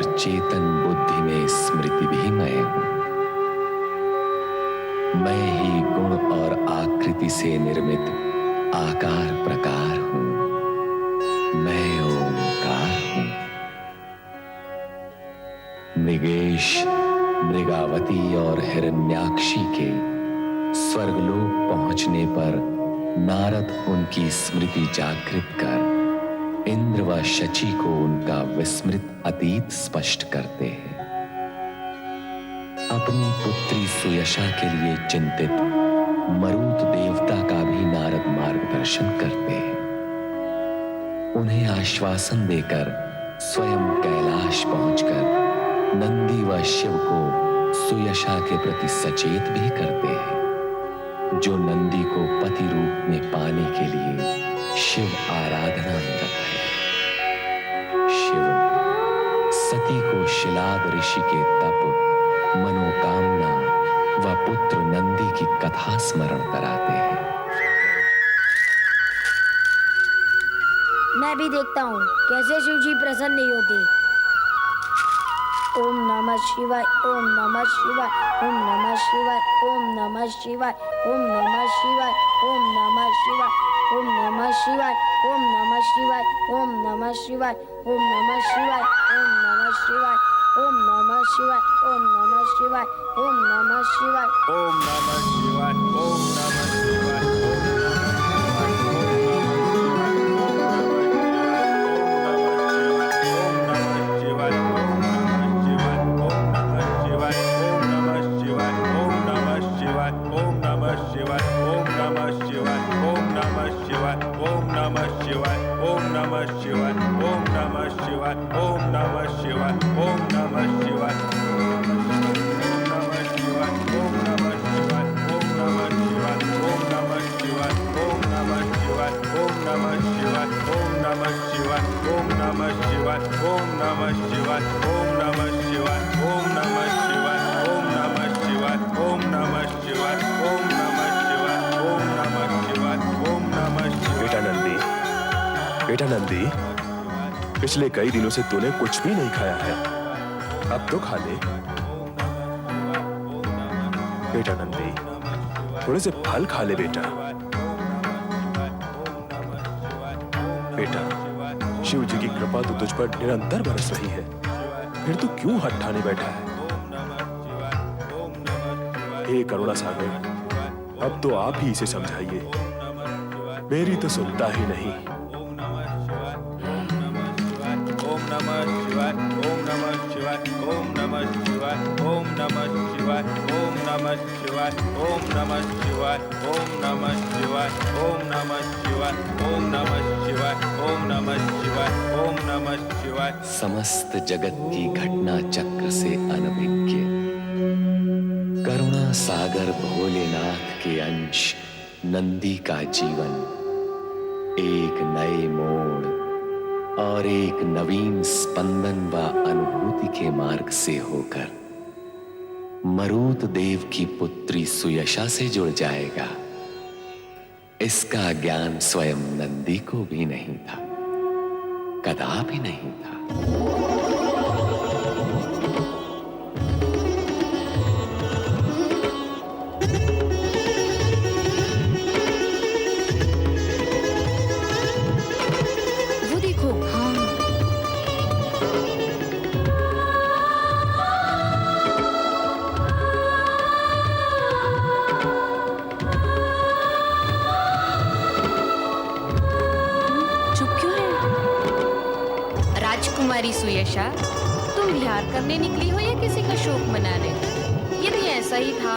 और चेतन बुद्धि में स्मृति भी मैं हूं। मैं ही गुण और आकृति से निर्मित आकार प्रकार हूं। मैं ओंकार हूं। मृगेश, मृगावती और हिरण्याक्षी के स्वर्गलोक पहुंचने पर नारद उनकी स्मृति जागृत कर इंद्र व शची को उनका विस्मृत अतीत स्पष्ट करते हैं। अपनी पुत्री सुयशा के लिए चिंतित मरुत देवता का भी नारद मार्गदर्शन करते हैं। उन्हें आश्वासन देकर स्वयं कैलाश पहुंचकर नंदी व शिव को सुयशा के प्रति सचेत भी करते हैं, जो नंदी को पति रूप में पाने के लिए शिव आराधना में रत है। शिव सती को शिलाद ऋषि के तप, मनोकामना व पुत्र नंदी की कथा स्मरण कराते हैं। मैं भी देखता हूँ कैसे शिव जी प्रसन्न नहीं होते। ओम नमः शिवाय, ओम नमः शिवाय, ओम नमः शिवाय, ओम नमः शिवाय, ओम नमः शिवाय, ओम नमः शिवाय, ओम नमः शिवाय, ओम नमः शिवाय, ओम नमः शिवाय, ओम नमः शिवाय, ओम नमः शिवाय, ओम नमः शिवाय, ओम नमः शिवाय, ओम नमः शिवाय, ओम नमः शिवाय, ओम नमः शिवाय, बेटा नंदी, पिछले कई दिनों से तूने कुछ भी नहीं खाया है, अब तो खा ले। बेटा नंदी, थोड़े से फल खा ले बेटा। बेटा, शिव जी की कृपा तो तुझ पर निरंतर बरस रही है, फिर तू क्यों हठ ठाने बैठा है? हे करुणा सागर, अब तो आप ही इसे समझाइए, मेरी तो सुनता ही नहीं। ओम नमः शिवाय, ओम नमः शिवाय, ओम नमः शिवाय, ओम नमः शिवाय, ओम नमः शिवाय, ओम नमः शिवाय, ओम नमः शिवाय, ओम नमः शिवाय, ओम नमः शिवाय, ओम नमः शिवाय, ओम नमः शिवाय। समस्त जगत की घटना चक्र से अनभिज्ञ करुणा सागर भोलेनाथ के अंश नंदी का जीवन एक नए मोड़ और एक नवीन स्पंदन व अनुभूति के मार्ग से होकर मरुत देव की पुत्री सुयशा से जुड़ जाएगा। इसका ज्ञान स्वयं नंदी को भी नहीं था, कदापि नहीं था। राजकुमारी सुयशा, तुम विहार करने निकली हो या किसी का शोक मनाने? यदि ऐसा ही था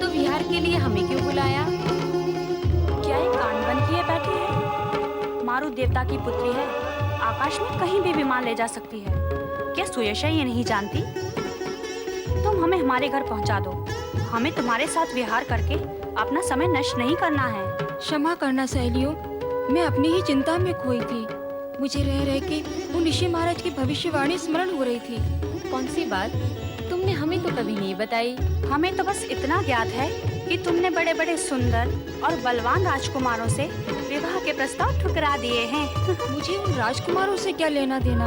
तो विहार के लिए हमें क्यों बुलाया? क्या ये कान बंद किए बैठी है? मारुत देवता की पुत्री है, आकाश में कहीं भी विमान ले जा सकती है। क्या सुयशा ये नहीं जानती? तुम हमें हमारे घर पहुंचा दो, हमें तुम्हारे साथ विहार करके अपना समय नष्ट नहीं करना है। क्षमा करना सहेलियों, मैं अपनी ही चिंता में खोई थी। मुझे रह रह के उन ऋषि महाराज की भविष्यवाणी स्मरण हो रही थी। कौन सी बात? तुमने हमें तो कभी नहीं बताई। हमें तो बस इतना ज्ञात है कि तुमने बड़े बड़े सुंदर और बलवान राजकुमारों से विवाह के प्रस्ताव ठुकरा दिए हैं। मुझे उन राजकुमारों से क्या लेना देना?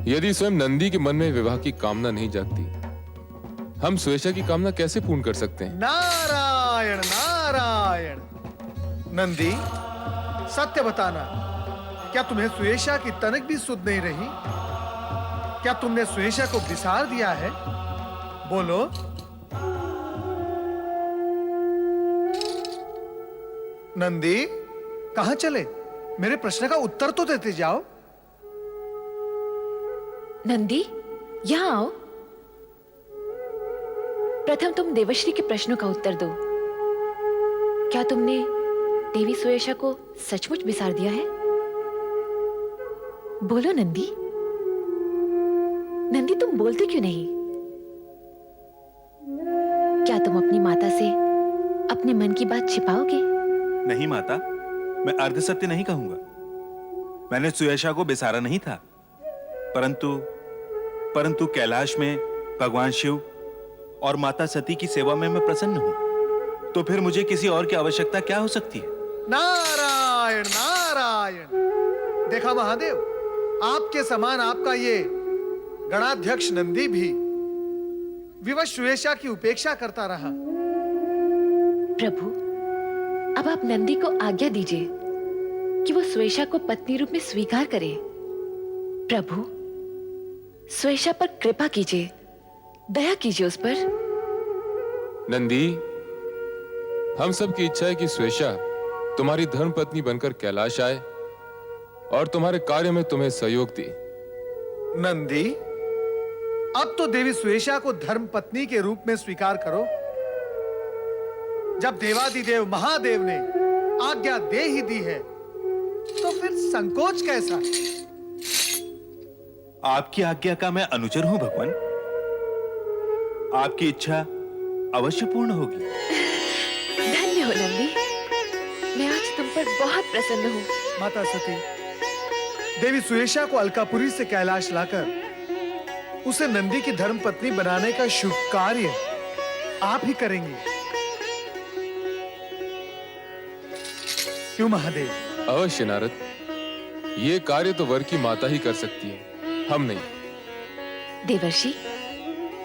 यदि स्वयं नंदी के मन में विवाह की कामना नहीं जागती, हम सुयशा की कामना कैसे पूर्ण कर सकते हैं? नारायण नारायण। नंदी, सत्य बताना, क्या तुम्हें सुयशा की तनक भी सुध नहीं रही? क्या तुमने सुयशा को बिसार दिया है? बोलो। नंदी, कहां चले? मेरे प्रश्न का उत्तर तो देते जाओ। नंदी, यहाँ आओ। प्रथम तुम देवश्री के प्रश्नों का उत्तर दो। क्या तुमने देवी सुयशा को सचमुच बिसार दिया है? बोलो नंदी। नंदी, तुम बोलते क्यों नहीं? क्या तुम अपनी माता से अपने मन की बात छिपाओगे? नहीं माता, मैं अर्ध सत्य नहीं कहूंगा। मैंने सुयशा को बिसारा नहीं था, परंतु कैलाश में भगवान शिव और माता सती की सेवा में मैं प्रसन्न हूं। तो फिर मुझे किसी और की आवश्यकता क्या हो सकती है? नारायण नारायण। देखा महादेव, आपके समान आपका ये गणाध्यक्ष नंदी भी विवश सुयशा की उपेक्षा करता रहा। प्रभु, अब आप नंदी को आज्ञा दीजिए कि वो सुयशा को पत्नी रूप में स्वीकार करे। प्रभु, सुयशा पर कृपा कीजिए, दया कीजिए उस पर। नंदी, हम सब की इच्छा है कि सुयशा तुम्हारी धर्म पत्नी बनकर कैलाश आए और तुम्हारे कार्य में तुम्हें सहयोग दी। नंदी, अब तो देवी सुयशा को धर्म पत्नी के रूप में स्वीकार करो। जब देवादिदेव महादेव ने आज्ञा दे ही दी है, तो फिर संकोच कैसा? आपकी आज्ञा का मैं अनुचर हूं भगवान। आपकी इच्छा अवश्य पूर्ण होगी। धन्य हो नंदी, मैं आज तुम पर बहुत प्रसन्न हूं। माता सती, देवी सुयशा को अलकापुरी से कैलाश लाकर उसे नंदी की धर्म पत्नी बनाने का शुभ कार्य आप ही करेंगी, क्यों महादेव? अवश्य नारद, ये कार्य तो वर की माता ही कर सकती है, हम नहीं। देवर्षि,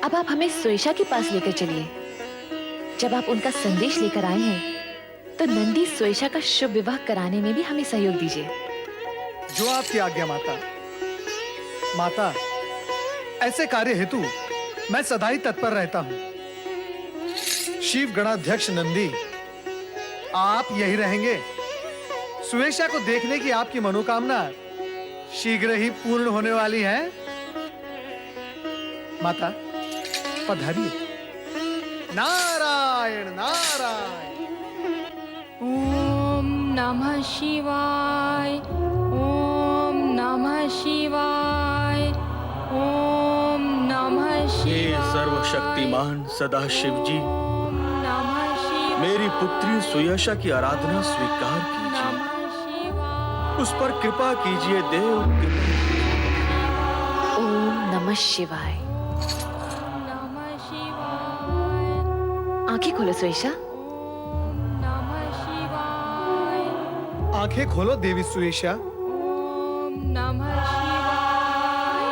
अब आप हमें सुयशा के पास लेकर चलिए। जब आप उनका संदेश लेकर आए हैं, तो नंदी सुयशा का शुभ विवाह कराने में भी हमें सहयोग दीजिए। जो आपकी आज्ञा माता। माता, ऐसे कार्य हेतु मैं सदा ही तत्पर रहता हूं। शिव गणाध्यक्ष नंदी, आप यही रहेंगे? सुयशा को देखने की आपकी मनोकामना शीघ्र ही पूर्ण होने वाली है। माता, पधारिए। नारायण नारायण। ओम नमः शिवाय, ओम नमः शिवाय, ओम नमः शिवाय। हे सर्वशक्तिमान सदाशिव जी, ओम नमः शिवाय। मेरी पुत्री सुयशा की आराधना स्वीकार कीजिए। उस पर कृपा कीजिए देव। ओम नमः शिवाय। नमः शिवाय। आंखें खोलो सुयशा। ओम नमः शिवाय। आंखें खोलो देवी सुयशा। ओम नमः शिवाय।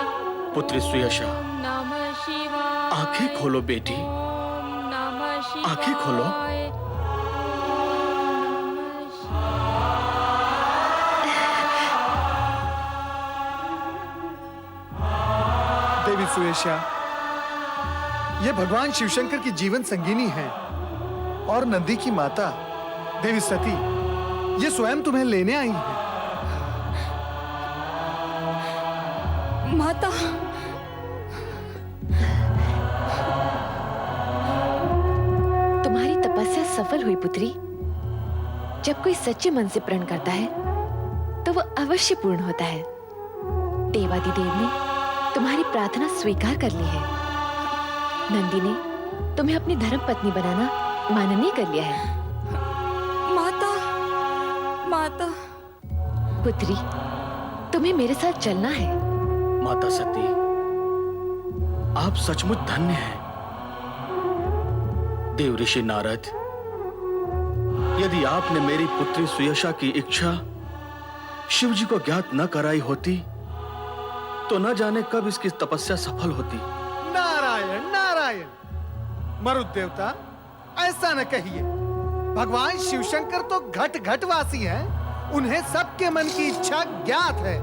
पुत्री सुयशा, नमः शिवाय। आंखें खोलो बेटी। ओम नमः शिवाय। आंखें खोलो। देवी सुयशा, ये भगवान शिवशंकर की जीवन संगिनी है और नंदी की माता देवी सती ये स्वयं तुम्हें लेने आई है। माता, तुम्हारी तपस्या सफल हुई पुत्री। जब कोई सच्चे मन से प्रण करता है, तो वह अवश्य पूर्ण होता है। देवादिदेव ने तुम्हारी प्रार्थना स्वीकार कर ली है। नंदी ने तुम्हें अपनी धर्म पत्नी बनाना माननीय कर लिया है। माता, माता। पुत्री, तुम्हें मेरे साथ चलना है। माता सती, आप सचमुच धन्य हैं। देव ऋषि नारद, यदि आपने मेरी पुत्री सुयशा की इच्छा शिव जी को ज्ञात न कराई होती, तो न जाने कब इसकी तपस्या सफल होती। नारायण नारायण। मरुत देवता, ऐसा न कहिए। भगवान शिवशंकर तो घट घटवासी हैं। उन्हें सबके मन की इच्छा ज्ञात है,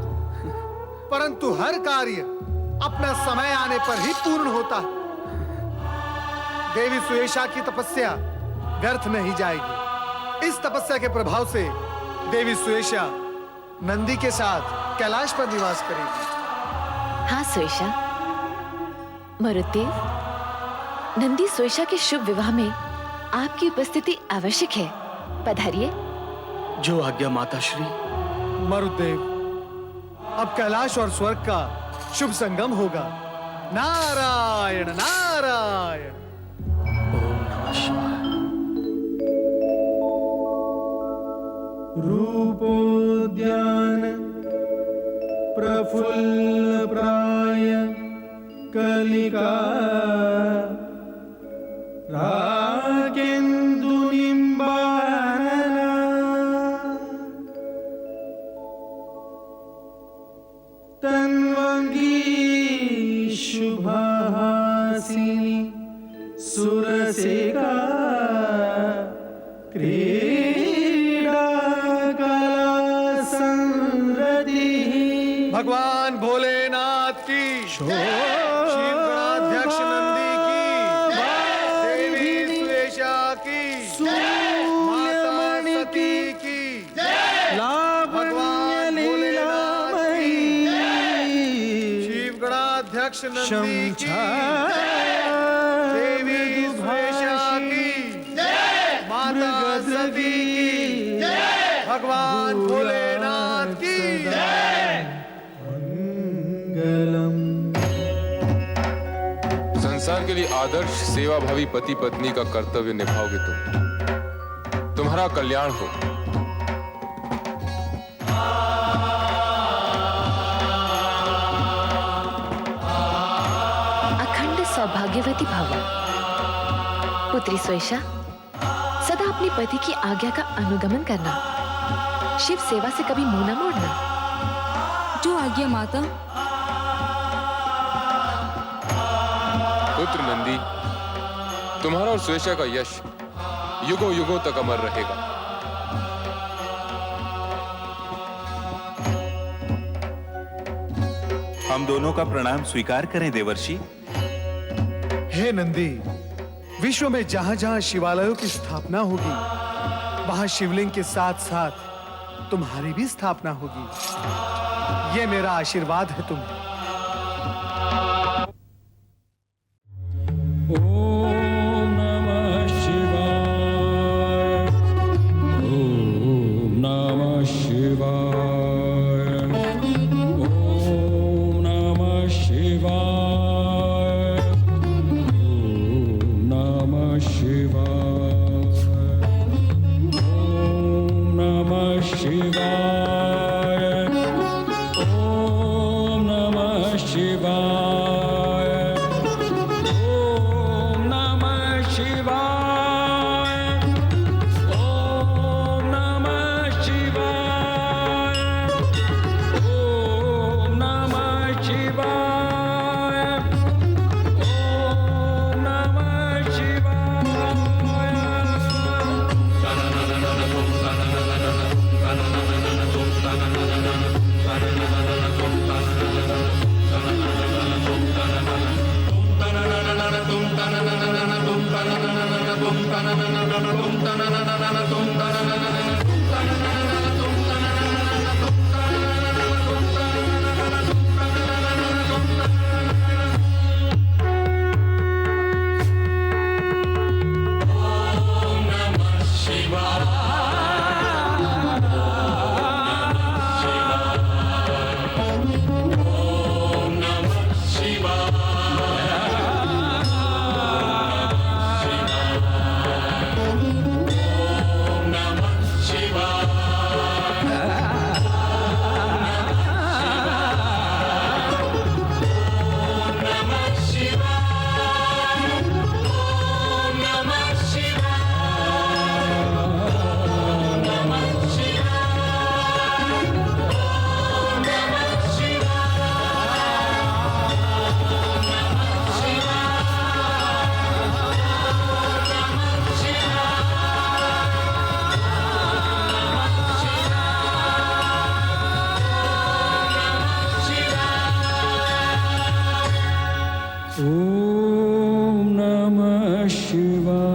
परंतु हर कार्य अपना समय आने पर ही पूर्ण होता है। देवी सुयेशा की तपस्या व्यर्थ नहीं जाएगी। इस तपस्या के प्रभाव से देवी सुयेशा नंदी के साथ कैलाश पर निवास करेगी। हाँ स्वेशा, मरुदेव, नंदी स्वेशा के शुभ विवाह में आपकी उपस्थिति आवश्यक है। पधारिए। जो आज्ञा माता श्री। मरुदेव, अब कैलाश और स्वर्ग का शुभ संगम होगा। नारायण नारायण। ओम नमः शिवाय। रूपोद्यान प्रफुल्ल प्राय कलिका रागेन्दु निम्बाना तन्वंगी शुभासिनी सुरसेका क्रीड़ा कला संरति। भगवान भोलेनाथ की, शिव गणाध्यक्ष नंदी की, देवी सुयेशा की, माता सती की, भगवान भोलेनाथ की, शिव गणाध्यक्ष नंदी की, देवी सुयेशा की, माता सती की, भगवान भोलेनाथ की। संसार के लिए आदर्श सेवाभावी पति पत्नी का कर्तव्य निभाओगे तुम। तुम्हारा कल्याण हो। अखंड सौभाग्यवती भव। पुत्री स्वेशा, सदा अपने पति की आज्ञा का अनुगमन करना। शिव सेवा से कभी मुंह न मोड़ना। जो आज्ञा माता। पुत्र नंदी, तुम्हारा और स्वेशा का यश युगों युगों तक अमर रहेगा। हम दोनों का प्रणाम स्वीकार करें देवर्षि। हे नंदी, विश्व में जहां जहां शिवालयों की स्थापना होगी, वहां शिवलिंग के साथ साथ तुम्हारी भी स्थापना होगी। ये मेरा आशीर्वाद है तुम्हें। ओम नमः शिवाय। ओम नमः शिवाय। ओम नमः शिवाय। ओम नमः शिवाय। ओम नमः शिवाय। ओम नमः शिवाय। ओम नमः शिवाय। ओम नमः शिवाय। ओम नमः शिवाय। ओम नमः नमः शिवाय